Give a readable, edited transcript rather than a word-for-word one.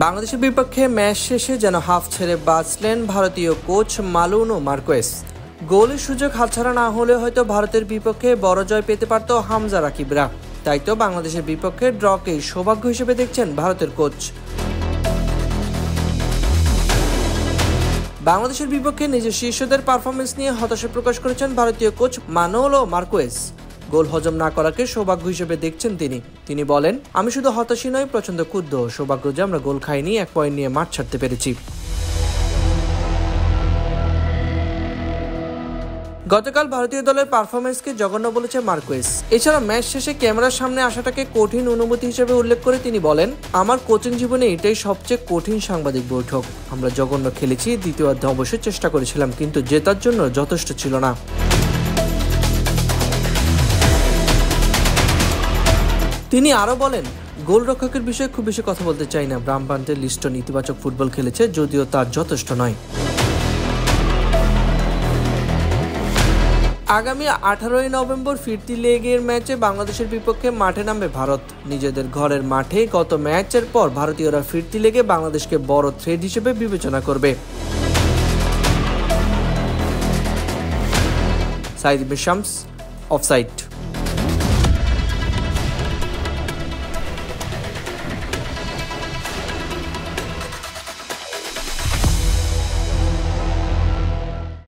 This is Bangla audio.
বাংলাদেশের বিপক্ষে ম্যাচ শেষে যেন হাফ ছেড়ে বাঁচলেন ভারতীয় কোচ মালুনো মার্কোয়েস। গোলের সুযোগ হাতছাড়া না হলে হয়তো ভারতের বিপক্ষে বড় জয় পেতে পারত হামজা রাকিবরা। তাই তো বাংলাদেশের বিপক্ষে ড্রকেই সৌভাগ্য হিসেবে দেখছেন ভারতের কোচ। বাংলাদেশের বিপক্ষে নিজের শিষ্যদের পারফরমেন্স নিয়ে হতাশা প্রকাশ করেছেন ভারতীয় কোচ মানুলো মার্কোয়েস। গোল হজম না করাকে সৌভাগ্য হিসেবে দেখছেন তিনি বলেন, আমি শুধু হতাশই নয়, প্রচন্ড ক্ষুব্ধ। সৌভাগ্য যে আমরা গোল খাইনি, 1 পয়েন্ট নিয়ে মাঠ ছাড়তে পেরেছি। গতকাল ভারতীয় দলের পারফরমেন্সকে জঘন্য বলেছে মার্কোয়েস। এছাড়া ম্যাচ শেষে ক্যামেরার সামনে আসাটাকে কঠিন অনুভূতি হিসেবে উল্লেখ করে তিনি বলেন, আমার কোচিং জীবনে এটাই সবচেয়ে কঠিন সাংবাদিক বৈঠক। আমরা জঘন্য খেলেছি, দ্বিতীয়ার্ধে অবশ্যই চেষ্টা করেছিলাম, কিন্তু জেতার জন্য যথেষ্ট ছিল না। তিনি আরও বলেন, গোলরক্ষকের বিষয়ে খুব বেশি কথা বলতে চাই না। ব্রাহ্মণদের লিস্টন ইতিবাচক ফুটবল খেলেছে, যদিও তার যথেষ্ট নয়। আগামী 18ই নভেম্বর ফিরতি লেগের ম্যাচে বাংলাদেশের বিপক্ষে মাঠে নামবে ভারত। নিজেদের ঘরের মাঠে গত ম্যাচের পর ভারতীয়রা ফিরতি লেগে বাংলাদেশকে বড় থ্রেট হিসেবে বিবেচনা করবে। সাইদ শামস, অফসাইড।